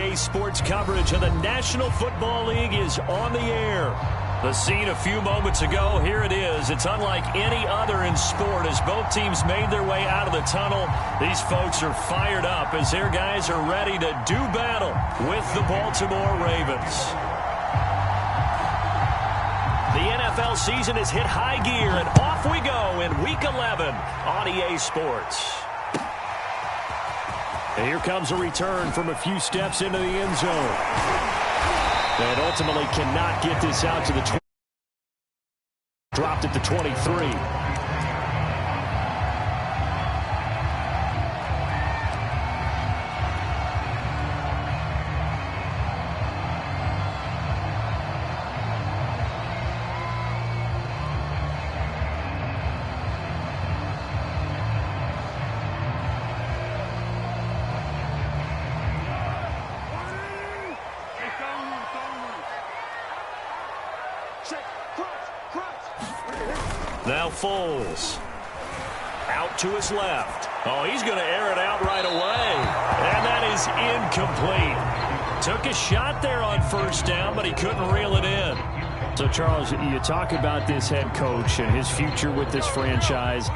EA Sports coverage of the National Football League is on the air. The scene a few moments ago, here it is. It's unlike any other in sport as both teams made their way out of the tunnel. These folks are fired up as their guys are ready to do battle with the Baltimore Ravens. The NFL season has hit high gear, and off we go in Week 11 on EA Sports. And here comes a return from a few steps into the end zone. And ultimately cannot get this out to the 20. Dropped at the 23. Now Foles. Out to his left. Oh, he's going to air it out right away. And that is incomplete. Took a shot there on first down, but he couldn't reel it in. So, Charles, you talk about this head coach and his future with this franchise.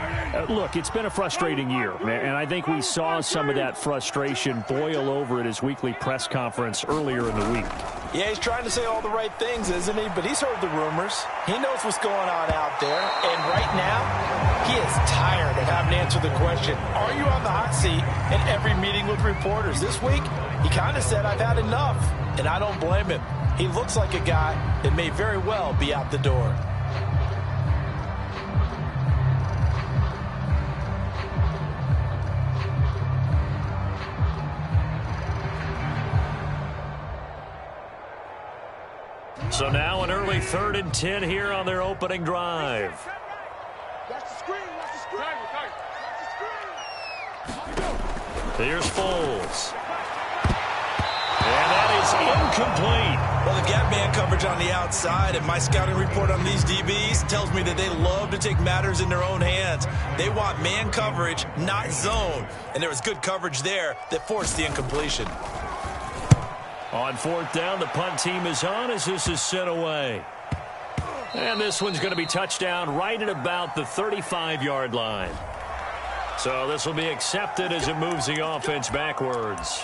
Look, it's been a frustrating year, and I think we saw some of that frustration boil over at his weekly press conference earlier in the week. Yeah, he's trying to say all the right things, isn't he? But he's heard the rumors. He knows what's going on out there. And right now, he is tired of having to answer the question, are you on the hot seat in every meeting with reporters? This week, he kind of said, I've had enough. And I don't blame him. He looks like a guy that may very well be out the door. So now an early 3rd and 10 here on their opening drive. Here's Foles. And that is incomplete. Well, the gap man coverage on the outside, and my scouting report on these DBs tells me that they love to take matters in their own hands. They want man coverage, not zone. And there was good coverage there that forced the incompletion. On 4th down, the punt team is on as this is sent away. And this one's going to be touchdown right at about the 35-yard line. So this will be accepted as it moves the offense backwards.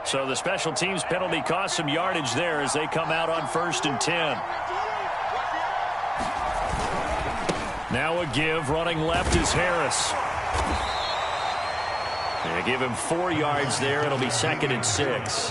So the special teams penalty cost some yardage there as they come out on 1st and 10. Now a give. Running left is Harris. They give him 4 yards there. It'll be 2nd and 6.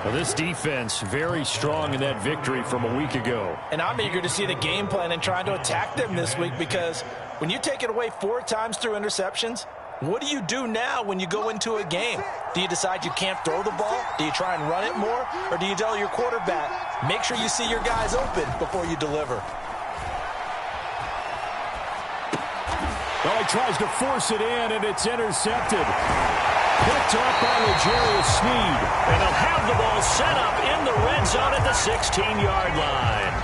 Well, this defense very strong in that victory from a week ago. And I'm eager to see the game plan and trying to attack them this week, because when you take it away 4 times through interceptions, what do you do now when you go into a game? Do you decide you can't throw the ball? Do you try and run it more? Or do you tell your quarterback, make sure you see your guys open before you deliver? Well, he tries to force it in, and it's intercepted. Picked up by L'Jarius Sneed. And they'll have the ball set up in the red zone at the 16-yard line.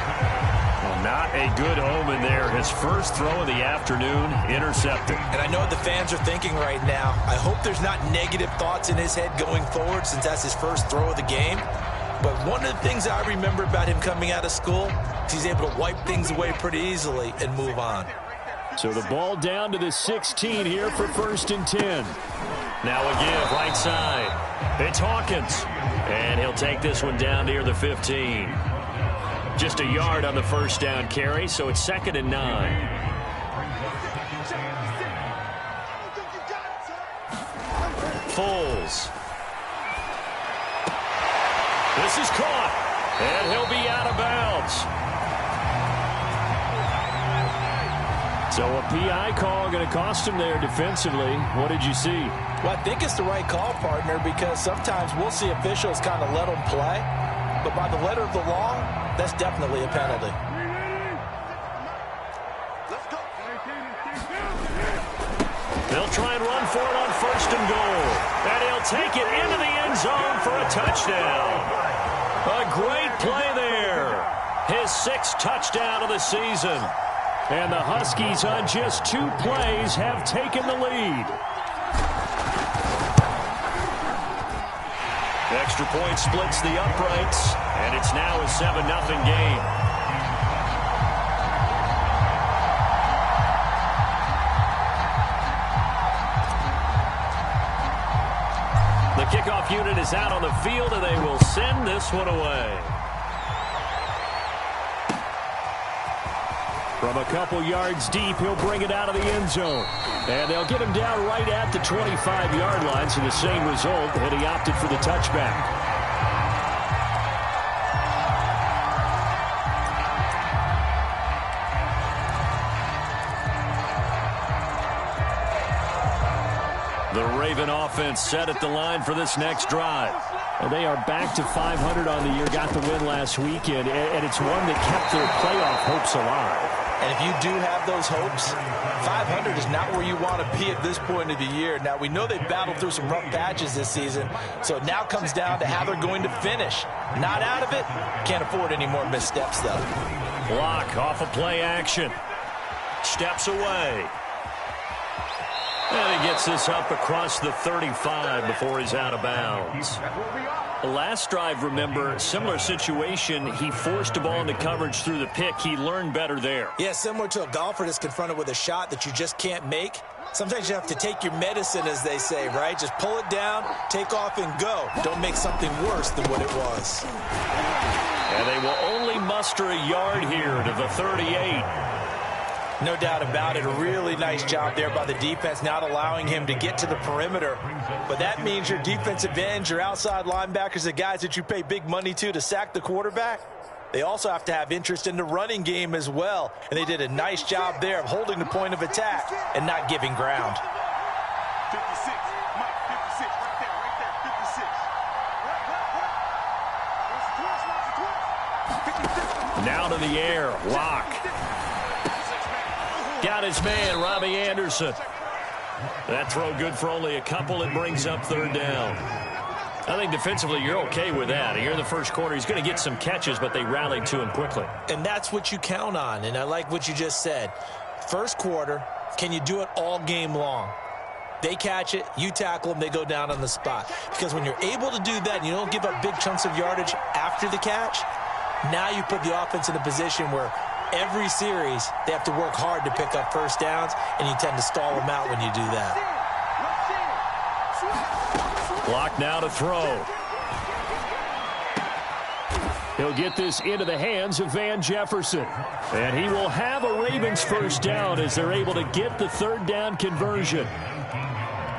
Well, not a good omen there. His first throw of the afternoon, intercepted. And I know what the fans are thinking right now. I hope there's not negative thoughts in his head going forward, since that's his first throw of the game. But one of the things I remember about him coming out of school is he's able to wipe things away pretty easily and move on. So the ball down to the 16 here for 1st and 10. Now a give right side. It's Hawkins. And he'll take this one down near the 15. Just a yard on the first down carry, so it's 2nd and 9. Foles. This is caught. And he'll be out of bounds. So a PI call going to cost him there defensively. What did you see? Well, I think it's the right call, partner, because sometimes we'll see officials kind of let them play. But by the letter of the law, that's definitely a penalty. They'll try and run for it on 1st and goal. And he'll take it into the end zone for a touchdown. A great play there. His 6th touchdown of the season. And the Huskies on just 2 plays have taken the lead. Extra point splits the uprights, and it's now a 7-0 game. The kickoff unit is out on the field, and they will send this one away. From a couple yards deep, he'll bring it out of the end zone. And they'll get him down right at the 25-yard line, so the same result, and he opted for the touchback. The Raven offense set at the line for this next drive. And they are back to 500 on the year, got the win last weekend, and it's one that kept their playoff hopes alive. And if you do have those hopes, 500 is not where you want to be at this point of the year. Now, we know they've battled through some rough patches this season, so it now comes down to how they're going to finish. Not out of it. Can't afford any more missteps, though. Block off of play action. Steps away. And he gets this up across the 35 before he's out of bounds. The last drive, remember, similar situation. He forced a ball into coverage through the pick. He learned better there. Yeah, similar to a golfer that's confronted with a shot that you just can't make. Sometimes you have to take your medicine, as they say, right? Just pull it down, take off, and go. Don't make something worse than what it was. And they will only muster a yard here to the 38. No doubt about it. A really nice job there by the defense, not allowing him to get to the perimeter. But that means your defensive ends, your outside linebackers, the guys that you pay big money to sack the quarterback, they also have to have interest in the running game as well. And they did a nice job there of holding the point of attack and not giving ground. 56, Mike, 56, right there, 56. Now to the air. Lock. Got his man, Robbie Anderson. That throw good for only a couple. It brings up 3rd down. I think defensively you're okay with that. Here in the first quarter, he's going to get some catches, but they rallied to him quickly. And that's what you count on, and I like what you just said. First quarter, can you do it all game long? They catch it, you tackle them, they go down on the spot. Because when you're able to do that and you don't give up big chunks of yardage after the catch, now you put the offense in a position where every series, they have to work hard to pick up first downs, and you tend to stall them out when you do that. Block now to throw. He'll get this into the hands of Van Jefferson. And he will have a Ravens first down as they're able to get the 3rd down conversion.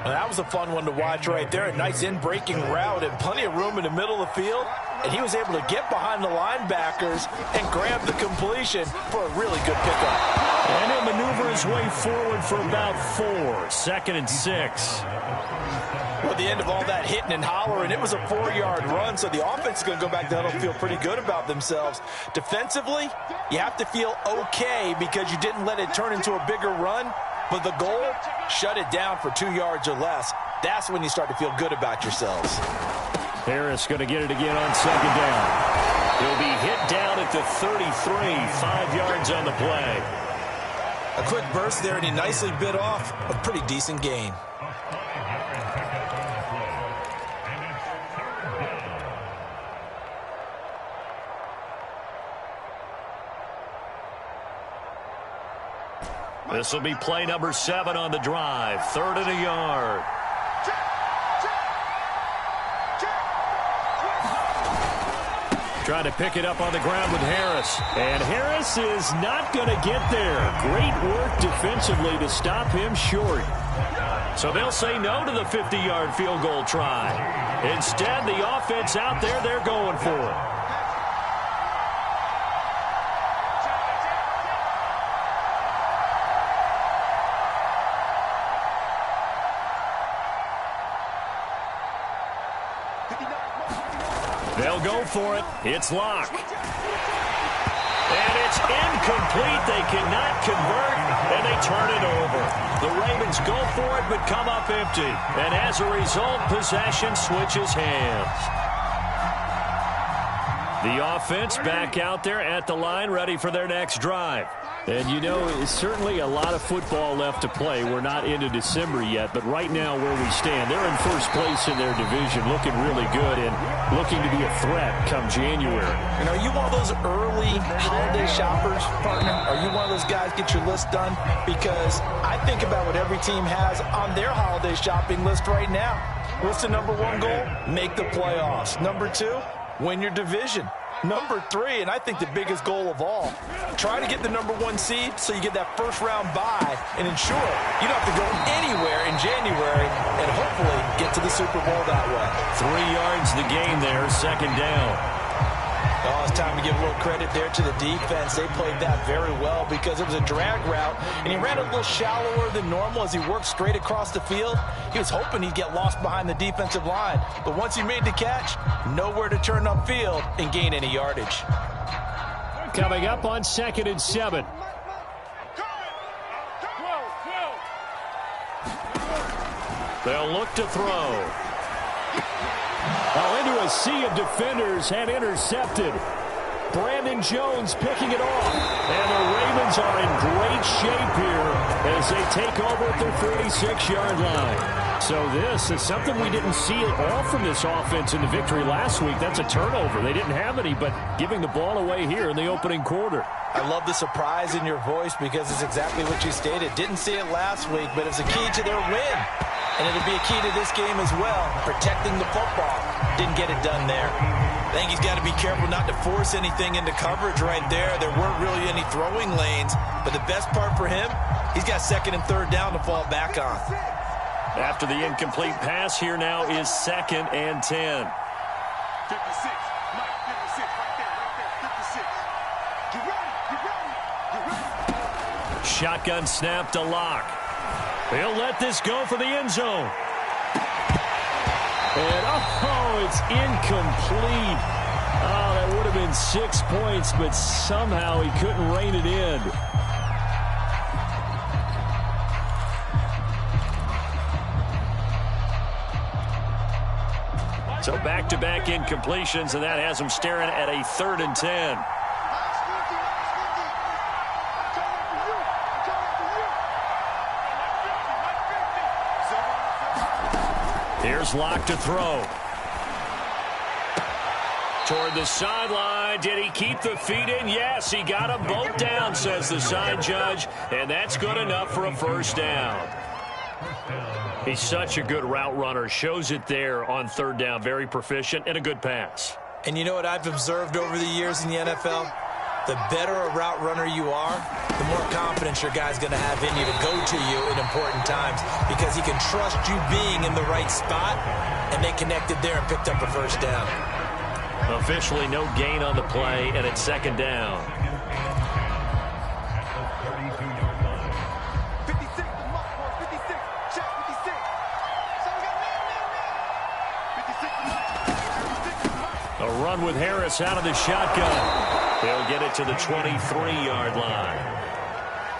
Well, that was a fun one to watch right there. A nice in-breaking route and plenty of room in the middle of the field. And he was able to get behind the linebackers and grab the completion for a really good pickup. And he'll maneuver his way forward for about 4. 2nd and 6. Well, at the end of all that hitting and hollering, it was a 4-yard run, so the offense is going to go back to huddle and feel pretty good about themselves. Defensively, you have to feel okay because you didn't let it turn into a bigger run, but the goal, shut it down for 2 yards or less. That's when you start to feel good about yourselves. Harris going to get it again on 2nd down. He'll be hit down at the 33, 5 yards on the play. A quick burst there, and he nicely bit off a pretty decent gain. This will be play number 7 on the drive. 3rd and a yard. Trying to pick it up on the ground with Harris. And Harris is not going to get there. Great work defensively to stop him short. So they'll say no to the 50-yard field goal try. Instead, the offense out there, they're going for it. They'll go for it. It's Locke. And it's incomplete. They cannot convert, and they turn it over. The Ravens go for it, but come up empty. And as a result, possession switches hands. The offense back out there at the line, ready for their next drive. And, you know, it's certainly a lot of football left to play. We're not into December yet, but right now where we stand, they're in first place in their division, looking really good and looking to be a threat come January. And are you one of those early holiday shoppers, partner? Are you one of those guys get your list done? Because I think about what every team has on their holiday shopping list right now. What's the number one goal? Make the playoffs. Number two, win your division. Number three, and I think the biggest goal of all, try to get the number one seed so you get that first round bye and ensure you don't have to go anywhere in January and hopefully get to the Super Bowl that way. 3 yards the gain there, second down. Oh, it's time to give a little credit there to the defense. They played that very well because it was a drag route, and he ran a little shallower than normal as he worked straight across the field. He was hoping he'd get lost behind the defensive line, but once he made the catch, nowhere to turn upfield and gain any yardage. Coming up on 2nd and 7. They'll look to throw. Oh, into a sea of defenders and intercepted. Brandon Jones picking it off. And the Ravens are in great shape here as they take over at their 46-yard line. So this is something we didn't see at all from this offense in the victory last week. That's a turnover. They didn't have any, but giving the ball away here in the opening quarter. I love the surprise in your voice because it's exactly what you stated. Didn't see it last week, but it's a key to their win. And it'll be a key to this game as well, protecting the football. Didn't get it done there. I think he's got to be careful not to force anything into coverage right there. There weren't really any throwing lanes, but the best part for him, he's got 2nd and 3rd down to fall back on. After the incomplete pass, here now is 2nd and 10. 56. Mike, 56. Right there. 56. You ready? You ready? You ready? Shotgun snap to Locke. He'll let this go for the end zone. And, oh, it's incomplete. Oh, that would have been 6 points, but somehow he couldn't rein it in. So back-to-back incompletions, and that has him staring at a 3rd and 10. Here's Locke to throw. Toward the sideline. Did he keep the feet in? Yes, he got them both down, says the side judge, and that's good enough for a first down. He's such a good route runner. Shows it there on 3rd down. Very proficient and a good pass. And you know what I've observed over the years in the NFL? The better a route runner you are, the more confidence your guy's going to have in you to go to you in important times because he can trust you being in the right spot, and they connected there and picked up a first down. Officially no gain on the play, and it's 2nd down. 56. 56. Check 56. 56. A run with Harris out of the shotgun. They'll get it to the 23-yard line.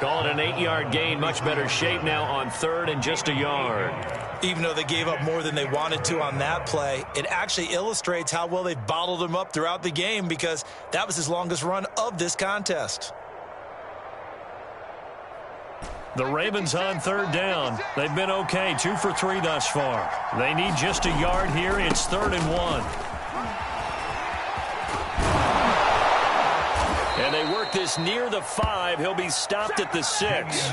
Call it an 8-yard gain. Much better shape now on 3rd and just a yard. Even though they gave up more than they wanted to on that play, it actually illustrates how well they've bottled them up throughout the game because that was his longest run of this contest. The Ravens on 3rd down. They've been okay, 2 for 3 thus far. They need just a yard here. It's 3rd and 1. And they work this near the 5. He'll be stopped at the 6.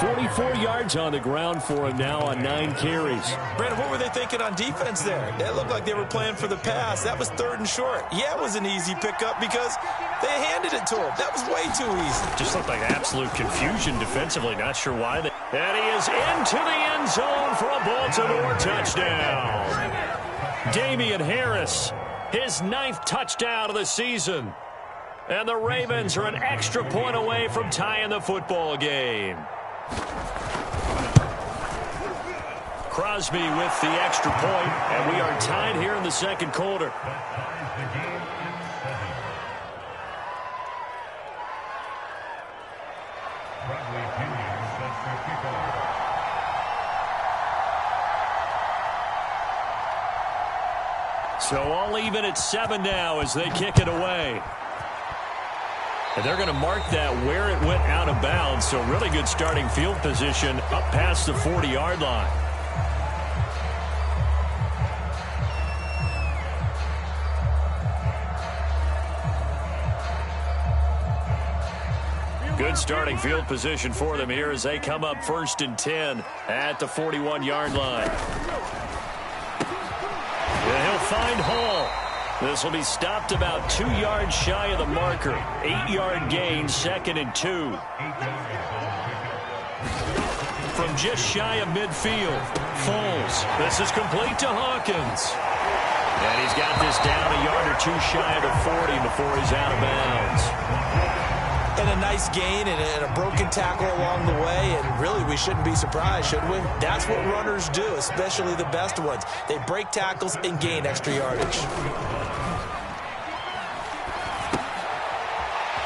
44 yards on the ground for him now on 9 carries. Brandon, what were they thinking on defense there? That looked like they were playing for the pass. That was 3rd and short. Yeah, it was an easy pickup because they handed it to him. That was way too easy. Just looked like absolute confusion defensively. Not sure why. And he is into the end zone for a Baltimore touchdown. Damian Harris, his 9th touchdown of the season. And the Ravens are an extra point away from tying the football game. Crosby with the extra point, and we are tied here in the 2nd quarter. So all even at 7 now as they kick it away. And they're going to mark that where it went out of bounds. So really good starting field position up past the 40-yard line. Good starting field position for them here as they come up 1st and 10 at the 41-yard line. And he'll find Hall. This will be stopped about 2 yards shy of the marker. 8-yard gain, 2nd and 2. From just shy of midfield, Foles. This is complete to Hawkins. And he's got this down a yard or 2 shy of the 40 before he's out of bounds. And a nice gain and a broken tackle along the way, and really we shouldn't be surprised, should we? That's what runners do, especially the best ones. They break tackles and gain extra yardage.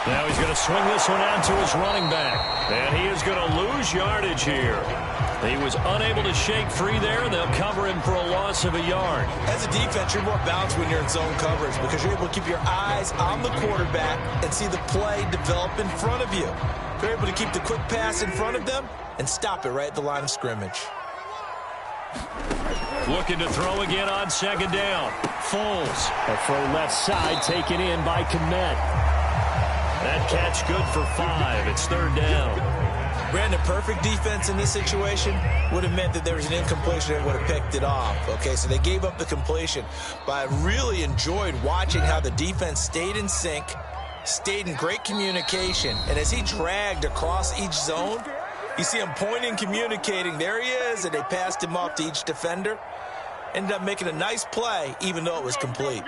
Now he's going to swing this one out to his running back, and he is going to lose yardage here. He was unable to shake free there. They'll cover him for a loss of a yard. As a defense, you're more balanced when you're in zone coverage because you're able to keep your eyes on the quarterback and see the play develop in front of you. You're able to keep the quick pass in front of them and stop it right at the line of scrimmage. Looking to throw again on 2nd down. Foles. A throw left side taken in by Kmet. That catch good for 5. It's 3rd down. Brandon, perfect defense in this situation would have meant that there was an incompletion that would have picked it off. Okay, so they gave up the completion. But I really enjoyed watching how the defense stayed in sync, stayed in great communication. And as he dragged across each zone, you see him pointing, communicating. There he is, and they passed him off to each defender. Ended up making a nice play, even though it was complete.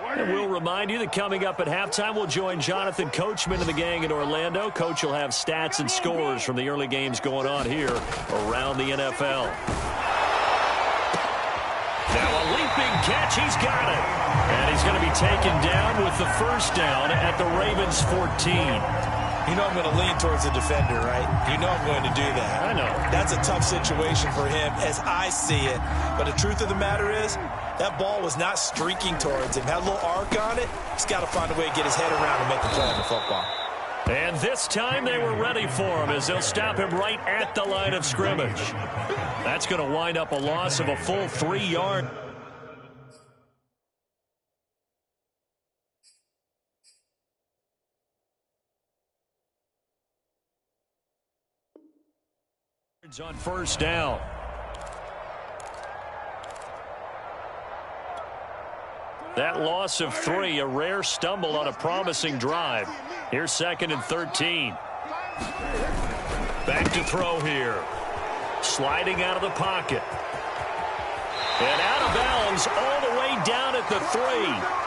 And we'll remind you that coming up at halftime, we'll join Jonathan Coachman and the gang in Orlando. Coach will have stats and scores from the early games going on here around the NFL. Now a leaping catch. He's got it. And he's going to be taken down with the 1st down at the Ravens 14. You know I'm going to lean towards the defender, right? You know I'm going to do that. I know. That's a tough situation for him as I see it. But the truth of the matter is, that ball was not streaking towards him. Had a little arc on it. He's got to find a way to get his head around and make the play on the football. And this time they were ready for him as they'll stop him right at the line of scrimmage. That's going to wind up a loss of a full 3 yards. On 1st down. That loss of 3, a rare stumble on a promising drive. Here's 2nd and 13. Back to throw here. Sliding out of the pocket. And out of bounds all the way down at the 3.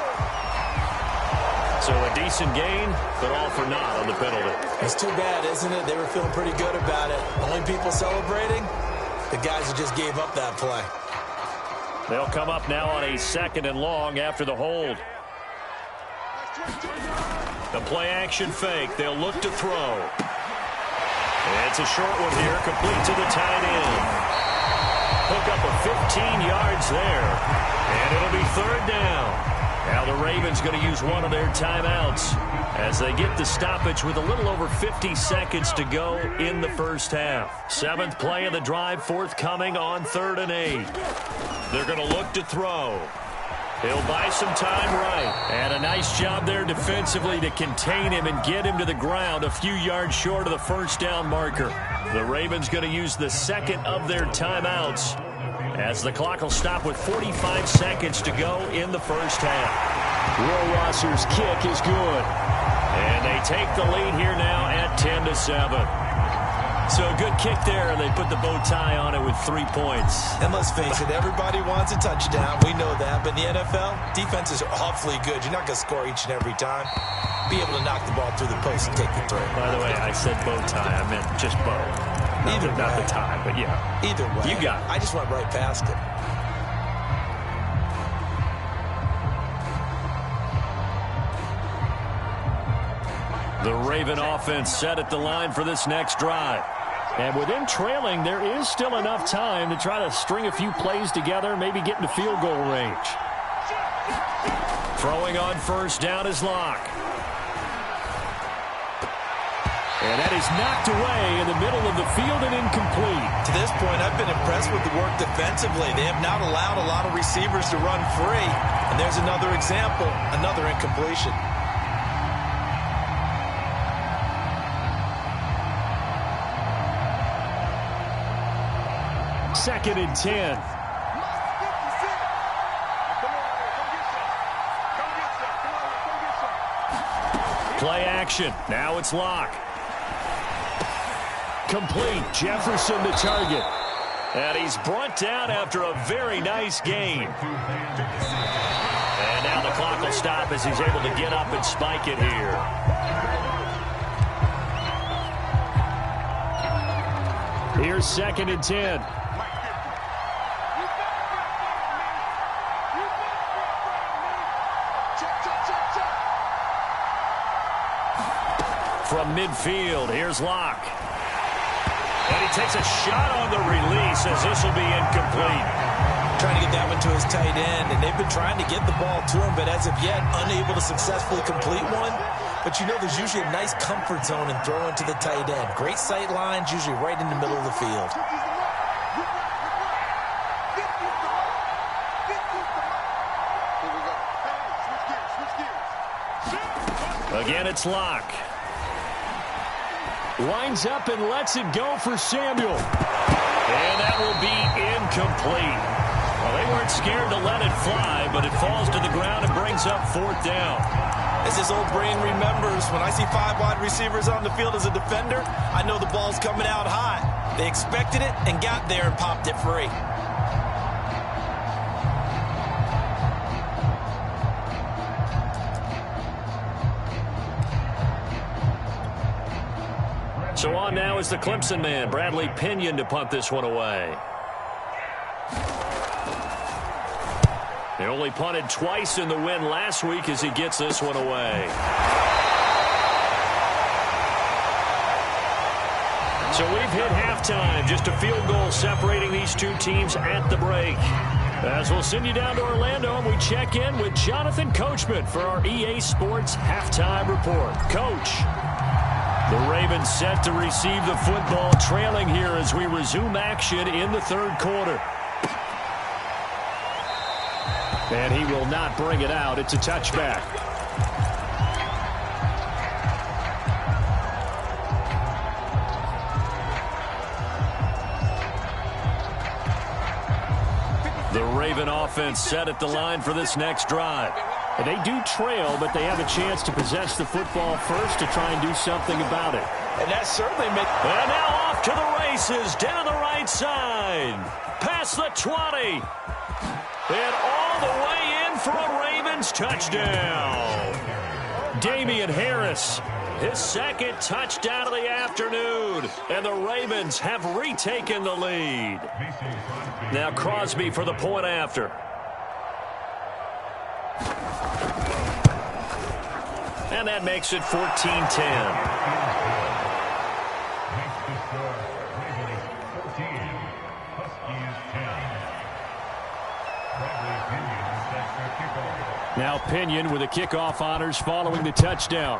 So a decent gain, but all for naught on the penalty. It's too bad, isn't it? They were feeling pretty good about it. Only people celebrating, the guys who just gave up that play. They'll come up now on a 2nd and long after the hold. The play action fake. They'll look to throw. It's a short one here, complete to the tight end. Hook up a 15 yards there. And it'll be 3rd down. Now the Ravens going to use one of their timeouts as they get the stoppage with a little over 50 seconds to go in the 1st half. 7th play of the drive forthcoming on 3rd and 8. They're going to look to throw. He'll buy some time right. And a nice job there defensively to contain him and get him to the ground a few yards short of the 1st down marker. The Ravens going to use the 2nd of their timeouts as the clock will stop with 45 seconds to go in the 1st half. Will Rosser's kick is good. And they take the lead here now at 10-7. So a good kick there, and they put the bow tie on it with 3 points. And let's face it, everybody wants a touchdown. We know that. But in the NFL, defenses are awfully good. You're not going to score each and every time. Be able to knock the ball through the post and take the throw. By the way, I said bow tie. I meant just bow. Not the tie, but yeah. Either way. You got it. I just went right past it. The Raven offense set at the line for this next drive. And with them trailing, there is still enough time to try to string a few plays together, maybe get into field goal range. Throwing on first down is Locke. And that is knocked away in the middle of the field and incomplete. To this point, I've been impressed with the work defensively. They have not allowed a lot of receivers to run free. And there's another example, another incompletion. Second and 10. Play action. Now it's Locke. Complete. Jefferson the target. And he's brought down after a very nice game. And now the clock will stop as he's able to get up and spike it here. Here's second and 10. From midfield, here's Locke. And he takes a shot on the release as this will be incomplete. Trying to get that one to his tight end, and they've been trying to get the ball to him, but as of yet, unable to successfully complete one. But you know there's usually a nice comfort zone in throwing to the tight end. Great sight lines, usually right in the middle of the field. Again, it's Locke. Lines up and lets it go for Samuel. And that will be incomplete. Well, they weren't scared to let it fly, but it falls to the ground and brings up fourth down. As his old brain remembers, when I see 5 wide receivers on the field as a defender, I know the ball's coming out hot. They expected it and got there and popped it free. So on now is the Clemson man, Bradley Pinion, to punt this one away. He only punted twice in the win last week as he gets this one away. So we've hit halftime, just a field goal separating these two teams at the break. As we'll send you down to Orlando, and we check in with Jonathan Coachman for our EA Sports Halftime Report. Coach. The Ravens set to receive the football, trailing here as we resume action in the third quarter. And he will not bring it out. It's a touchback. The Raven offense set at the line for this next drive. And they do trail, but they have a chance to possess the football first to try and do something about it. And that certainly makes... And now off to the races, down the right side. Past the 20. And all the way in for a Ravens touchdown. Damian Harris, his second touchdown of the afternoon. And the Ravens have retaken the lead. Now Crosby for the point after. And that makes it 14-10. Now Pinion with the kickoff honors following the touchdown.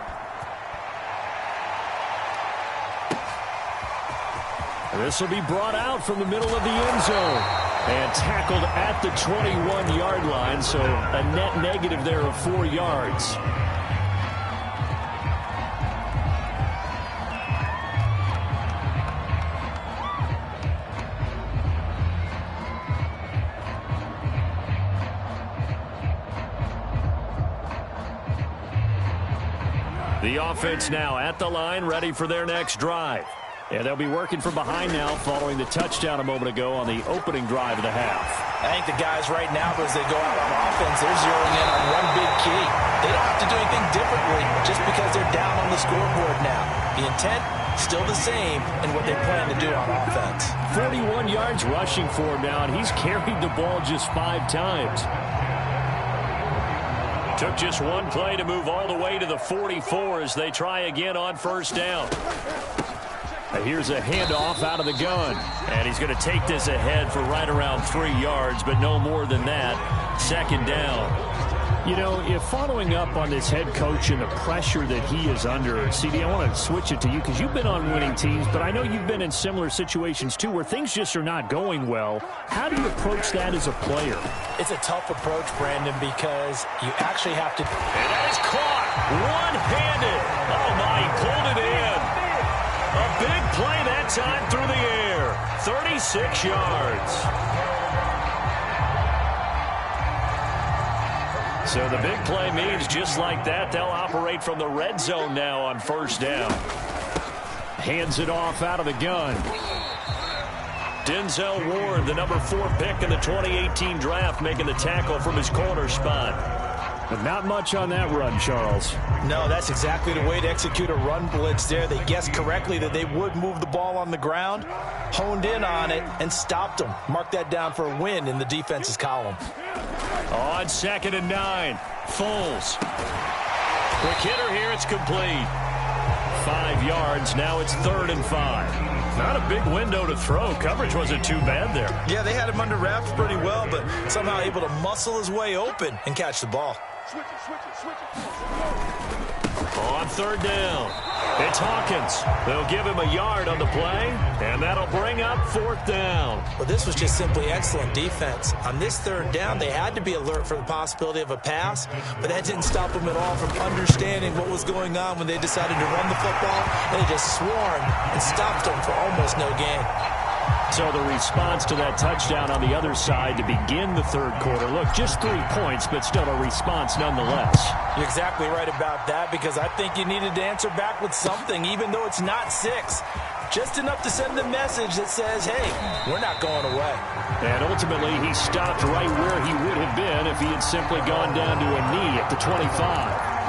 This will be brought out from the middle of the end zone and tackled at the 21-yard line, so a net negative there of 4 yards. The offense now at the line, ready for their next drive. And they'll be working from behind now following the touchdown a moment ago on the opening drive of the half. I think the guys right now, as they go out on offense, they're zeroing in on one big key. They don't have to do anything differently just because they're down on the scoreboard now. The intent, still the same in what they plan to do on offense. 41 yards rushing for him now, and he's carried the ball just 5 times. Took just one play to move all the way to the 44 as they try again on first down. Here's a handoff out of the gun. And he's going to take this ahead for right around 3 yards, but no more than that. Second down. You know, if following up on this head coach and the pressure that he is under, CD, I want to switch it to you because you've been on winning teams, but I know you've been in similar situations too where things just are not going well. How do you approach that as a player? It's a tough approach, Brandon, because you actually have to... And that is caught one-handed. Oh, my, he pulled it in. A big play that time through the air. 36 yards. So the big play means just like that, they'll operate from the red zone now on first down. Hands it off out of the gun. Denzel Ward, the number 4 pick in the 2018 draft, making the tackle from his corner spot. But not much on that run, Charles. No, that's exactly the way to execute a run blitz there. They guessed correctly that they would move the ball on the ground, honed in on it, and stopped them. Mark that down for a win in the defense's column. On 2nd and 9, Foles. Quick hitter here, it's complete. 5 yards, now it's 3rd and 5. Not a big window to throw. Coverage wasn't too bad there. Yeah, they had him under wraps pretty well, but somehow able to muscle his way open and catch the ball. On 3rd down, it's Hawkins. They'll give him a yard on the play, and that'll bring up 4th down. Well, this was just simply excellent defense. On this 3rd down, they had to be alert for the possibility of a pass, but that didn't stop them at all from understanding what was going on when they decided to run the football, and they just swarmed and stopped them for almost no gain. So the response to that touchdown on the other side to begin the 3rd quarter. Look, just 3 points, but still a response nonetheless. You're exactly right about that because I think you needed to answer back with something, even though it's not 6. Just enough to send a message that says, hey, we're not going away. And ultimately, he stopped right where he would have been if he had simply gone down to a knee at the 25.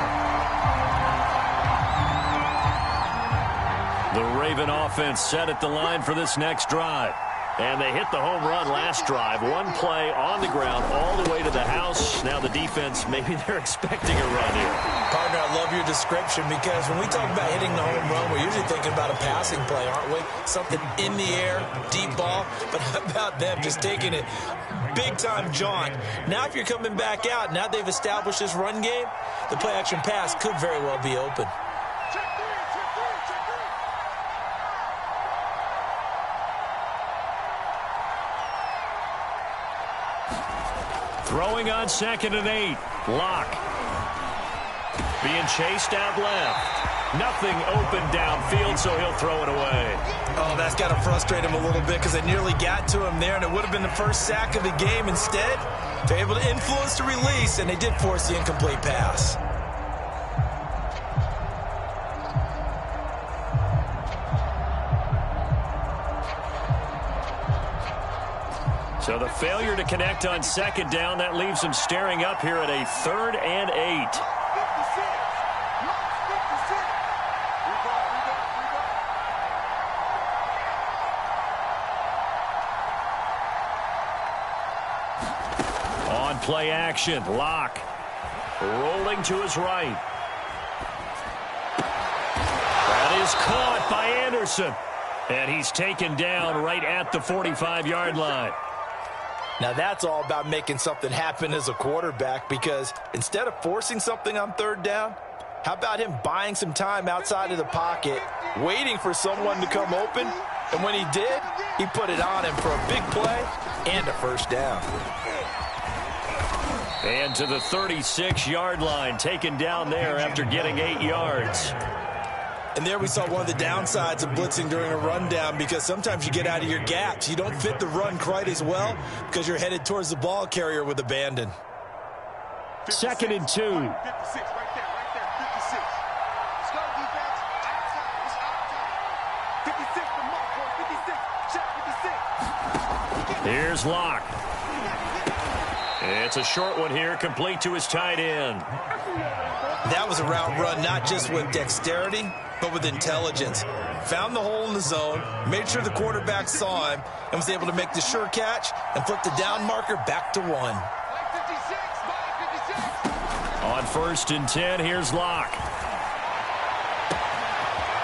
The Raven offense set at the line for this next drive. And they hit the home run last drive. 1 play on the ground all the way to the house. Now the defense, maybe they're expecting a run here. Partner, I love your description because when we talk about hitting the home run, we're usually thinking about a passing play, aren't we? Something in the air, deep ball. But how about them just taking it big-time jaunt? Now if you're coming back out, now they've established this run game, the play-action pass could very well be open. Throwing on 2nd and 8. Locke. Being chased out left. Nothing open downfield, so he'll throw it away. Oh, that's got to frustrate him a little bit because they nearly got to him there, and it would have been the first sack of the game. Instead, they're able to influence the release, and they did force the incomplete pass. So the failure to connect on 2nd down, that leaves him staring up here at a 3rd and 8. On play action, Locke rolling to his right. That is caught by Anderson. And he's taken down right at the 45-yard line. Now that's all about making something happen as a quarterback because instead of forcing something on 3rd down, how about him buying some time outside of the pocket, waiting for someone to come open, and when he did, he put it on him for a big play and a first down. And to the 36-yard line, taken down there after getting 8 yards. And there we saw one of the downsides of blitzing during a rundown because sometimes you get out of your gaps. You don't fit the run quite as well because you're headed towards the ball carrier with abandon. 2nd and 2. 56, right there, 56. Let's go, defense. Outside, it's outside. 56 for Mark, boy, 56. Check 56. Here's Locke. It's a short one here, complete to his tight end. That was a route run not just with dexterity, but with intelligence. Found the hole in the zone, made sure the quarterback saw him, and was able to make the sure catch and flip the down marker back to 1. On 1st and 10, here's Locke.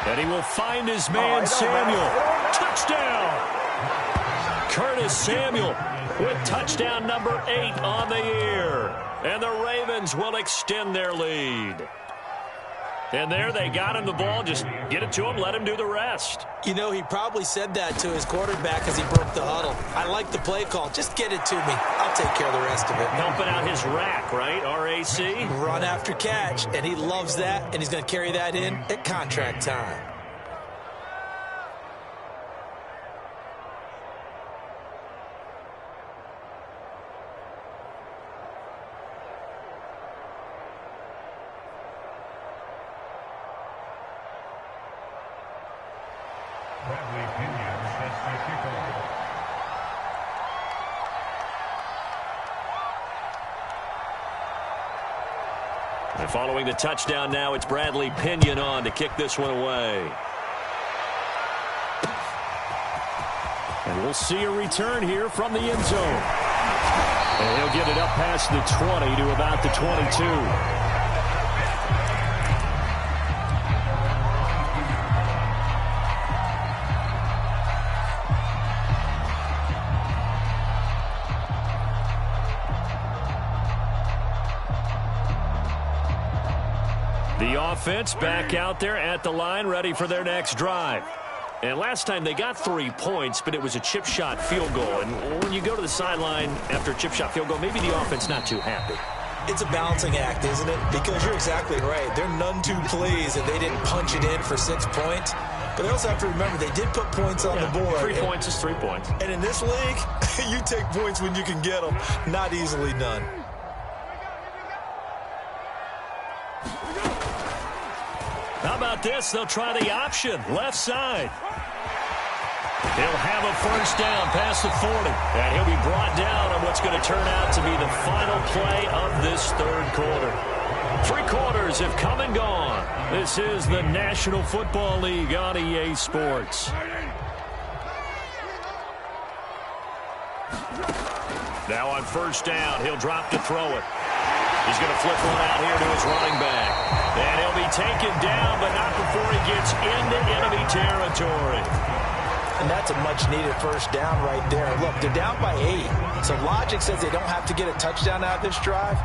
And he will find his man, Samuel. Touchdown! Curtis Samuel with touchdown number 8 on the year. And the Ravens will extend their lead. And there they got him the ball. Just get it to him, let him do the rest. You know, he probably said that to his quarterback as he broke the huddle. I like the play call. Just get it to me. I'll take care of the rest of it. Helping out his rack, right? RAC? Run after catch, and he loves that, and he's going to carry that in at contract time. And following the touchdown now, it's Bradley Pinion on to kick this one away. And we'll see a return here from the end zone. And he'll get it up past the 20 to about the 22. The offense back out there at the line, ready for their next drive. And last time they got 3 points, but it was a chip shot field goal. And when you go to the sideline after a chip shot field goal, maybe the offense not too happy. It's a balancing act, isn't it? Because you're exactly right. They're none too pleased that they didn't punch it in for 6 points. But they also have to remember they did put points on the board. 3 points is 3 points. And in this league, you take points when you can get them. Not easily done. How about this? They'll try the option. Left side. He'll have a first down past the 40. And he'll be brought down on what's going to turn out to be the final play of this third quarter. 3 quarters have come and gone. This is the National Football League on EA Sports. Now on first down, he'll drop to throw it. He's going to flip one out here to his running back. And he'll be taken down, but not before he gets into enemy territory. And that's a much-needed first down right there. Look, they're down by 8. So logic says they don't have to get a touchdown out of this drive.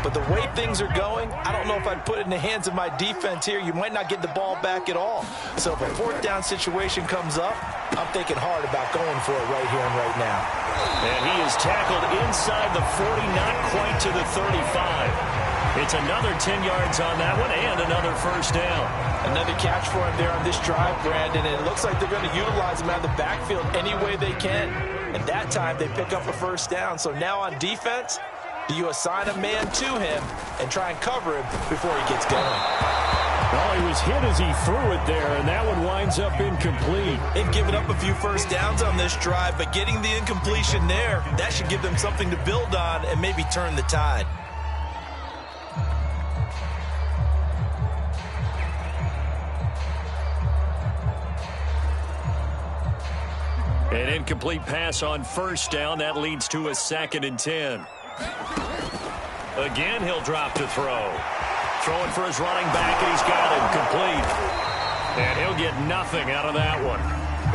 But the way things are going, I don't know if I'd put it in the hands of my defense here. You might not get the ball back at all. So if a fourth down situation comes up, I'm thinking hard about going for it right here and right now. And he is tackled inside the 40, not quite to the 35. It's another 10 yards on that one and another first down. Another catch for him there on this drive, Brandon. And it looks like they're going to utilize him out of the backfield any way they can. And that time they pick up a first down. So now on defense, do you assign a man to him and try and cover him before he gets going? Well, he was hit as he threw it there, and that one winds up incomplete. They've given up a few first downs on this drive, but getting the incompletion there, that should give them something to build on and maybe turn the tide. An incomplete pass on first down. That leads to a 2nd and 10. Again, he'll drop to throw. Throwing for his running back, and he's got it complete. And he'll get nothing out of that one.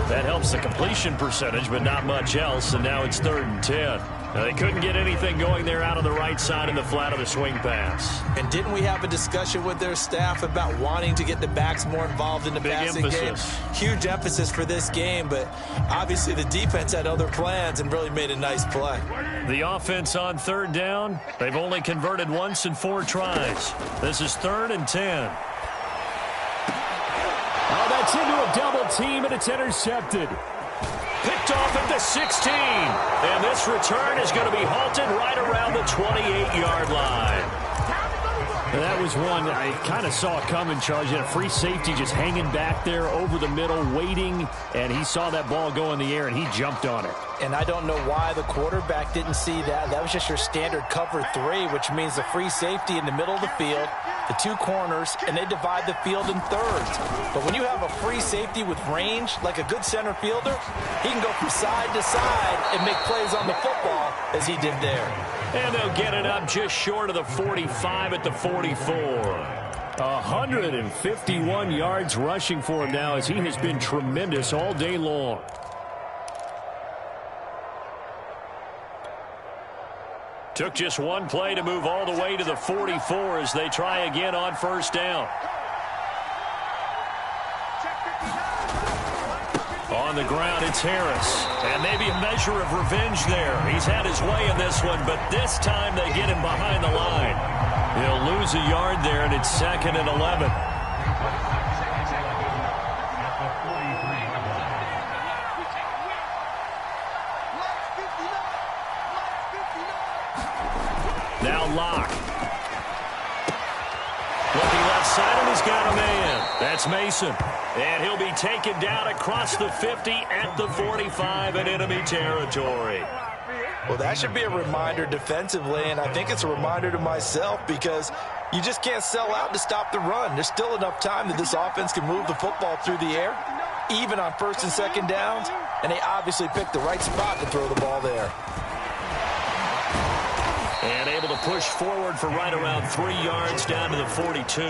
That helps the completion percentage, but not much else. And now it's 3rd and 10. Now, they couldn't get anything going there out of the right side in the flat of the swing pass. And didn't we have a discussion with their staff about wanting to get the backs more involved in the passing game? Huge emphasis for this game, but obviously the defense had other plans and really made a nice play. The offense on 3rd down, they've only converted once in 4 tries. This is 3rd and 10. Oh, that's into a double team, and it's intercepted. Picked off at the 16. And this return is going to be halted right around the 28-yard line. And that was one I kind of saw coming, Charles. You had a free safety just hanging back there over the middle, waiting, and he saw that ball go in the air, and he jumped on it. And I don't know why the quarterback didn't see that. That was just your standard cover 3, which means the free safety in the middle of the field, the 2 corners, and they divide the field in thirds. But when you have a free safety with range, like a good center fielder, he can go from side to side and make plays on the football as he did there. And they'll get it up just short of the 45 at the 44. 151 yards rushing for him now as he has been tremendous all day long. Took just one play to move all the way to the 44 as they try again on first down. On the ground, it's Harris. And maybe a measure of revenge there. He's had his way in this one, but this time they get him behind the line. He'll lose a yard there, and it's 2nd and 11. Now Locke. Looking left side, and he's got a man. That's Mason. And he'll be taken down across the 50 at the 45 in enemy territory. Well, that should be a reminder defensively, and I think it's a reminder to myself because you just can't sell out to stop the run. There's still enough time that this offense can move the football through the air, even on 1st and 2nd downs, and they obviously picked the right spot to throw the ball there. And able to push forward for right around 3 yards down to the 42.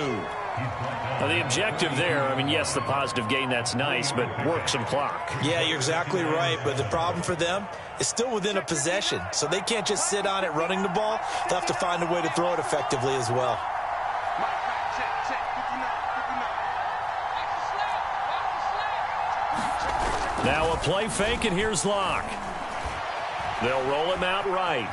Now, the objective there, I mean, yes, the positive gain, that's nice, but work some clock. Yeah, you're exactly right, but the problem for them is still within a possession, so they can't just sit on it running the ball. They'll have to find a way to throw it effectively as well. Now a play fake, and here's Locke. They'll roll him out right.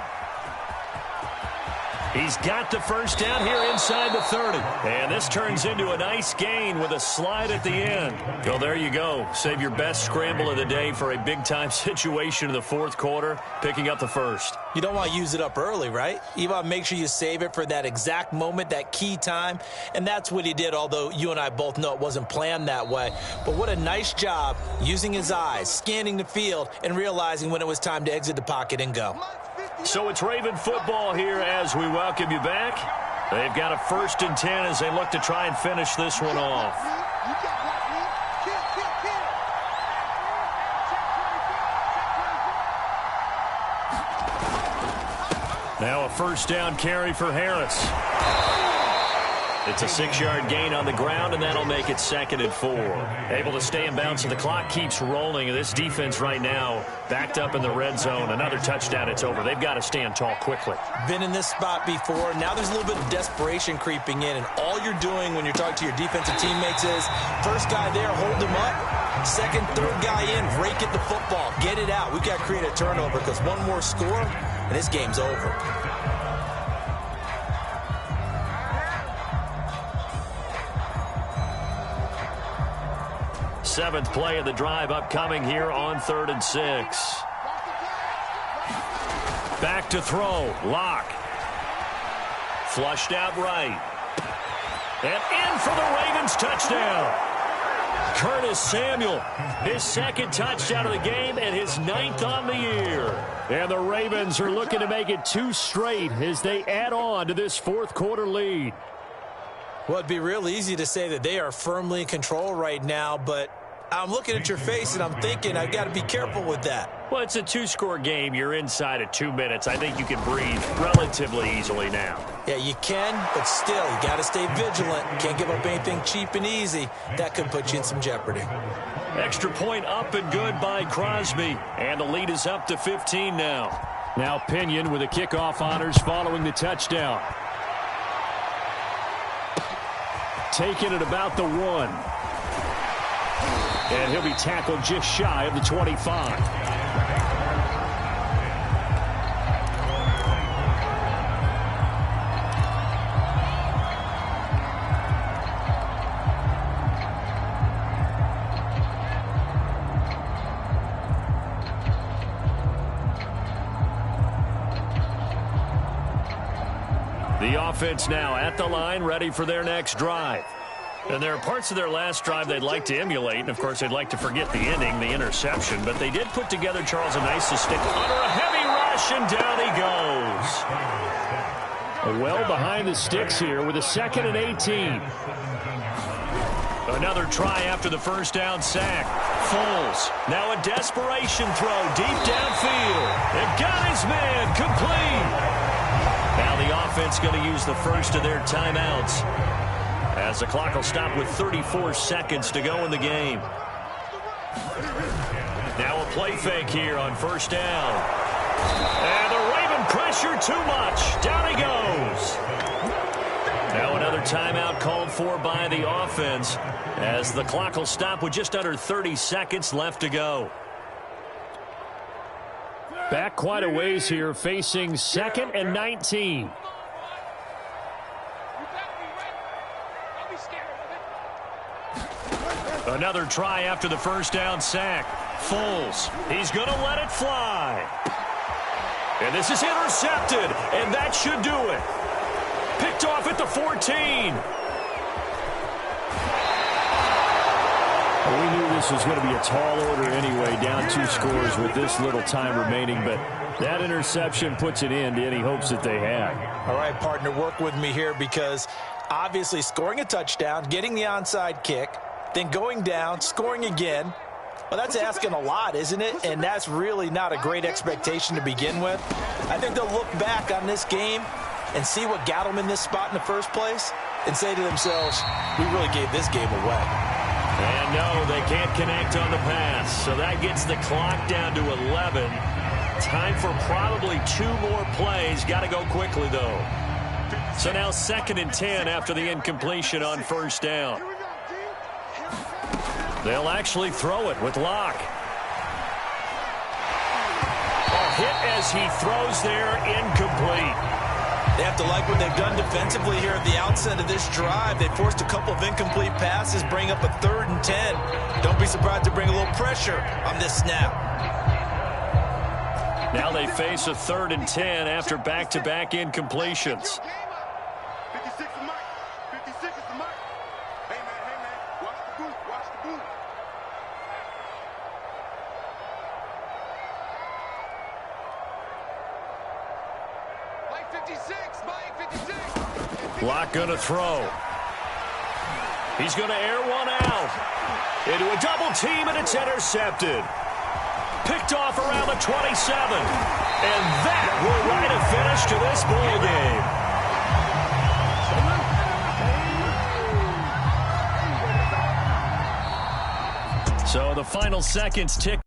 He's got the first down here inside the 30. And this turns into a nice gain with a slide at the end. Well, there you go. Save your best scramble of the day for a big-time situation in the 4th quarter, picking up the first. You don't want to use it up early, right? You want to make sure you save it for that exact moment, that key time. And that's what he did, although you and I both know it wasn't planned that way. But what a nice job using his eyes, scanning the field, and realizing when it was time to exit the pocket and go. So it's Raven football here as we welcome you back. They've got a 1st and 10 as they look to try and finish this one off. Now a 1st down carry for Harris. It's a 6-yard gain on the ground, and that'll make it 2nd and 4. Able to stay in bounds, so the clock keeps rolling. And this defense right now backed up in the red zone. Another touchdown, it's over. They've got to stand tall quickly. Been in this spot before. Now there's a little bit of desperation creeping in, and all you're doing when you're talking to your defensive teammates is first guy there, hold him up. 2nd, 3rd guy in, rake at the football. Get it out. We've got to create a turnover because one more score, and this game's over. Seventh play of the drive upcoming here on 3rd and 6. Back to throw. Locke. Flushed out right. And in for the Ravens touchdown. Curtis Samuel, his 2nd touchdown of the game and his 9th on the year. And the Ravens are looking to make it 2 straight as they add on to this 4th quarter lead. Well, it'd be real easy to say that they are firmly in control right now, but I'm looking at your face and I'm thinking I've got to be careful with that. Well, it's a 2-score game. You're inside of 2 minutes. I think you can breathe relatively easily now. Yeah, you can, but still, you got to stay vigilant. Can't give up anything cheap and easy. That could put you in some jeopardy. Extra point up and good by Crosby. And the lead is up to 15 now. Now Pinion with the kickoff honors following the touchdown. Taken at about the 1. And he'll be tackled just shy of the 25. The offense now at the line, ready for their next drive. And there are parts of their last drive they'd like to emulate, and, of course, they'd like to forget the ending, the interception. But they did put together, Charles, a nice stick under a heavy rush, and down he goes. Well behind the sticks here with a 2nd and 18. Another try after the first down sack. Foles, now a desperation throw deep downfield. And got his man complete. Now the offense going to use the first of their timeouts As the clock will stop with 34 seconds to go in the game. Now a play fake here on first down. And the Raven pressure too much. Down he goes. Now another timeout called for by the offense as the clock will stop with just under 30 seconds left to go. Back quite a ways here, facing 2nd and 19. Another try after the first down sack. Foles, he's going to let it fly. And this is intercepted, and that should do it. Picked off at the 14. Well, we knew this was going to be a tall order anyway, down 2 scores with this little time remaining, but that interception puts an end to any hopes that they had. All right, partner, work with me here because obviously scoring a touchdown, getting the onside kick, then going down, scoring again. Well, that's asking a lot, isn't it? And that's really not a great expectation to begin with. I think they'll look back on this game and see what got them in this spot in the first place and say to themselves, we really gave this game away. And no, they can't connect on the pass. So that gets the clock down to 11. Time for probably 2 more plays. Got to go quickly, though. So now 2nd and 10 after the incompletion on first down. They'll actually throw it with Locke. A hit as he throws there, incomplete. They have to like what they've done defensively here at the outset of this drive. They forced a couple of incomplete passes, bring up a 3rd and 10. Don't be surprised to bring a little pressure on this snap. Now they face a 3rd and 10 after back-to-back incompletions. 56 is Mike. 56 is the Mike. Hey, man. Watch the booth. Watch the booth. Mike 56. Mike 56. Locke going to throw. He's going to air one out. Into a double team, and it's intercepted. Picked off around the 27. And that will write a finish to this ball game. So the final seconds tick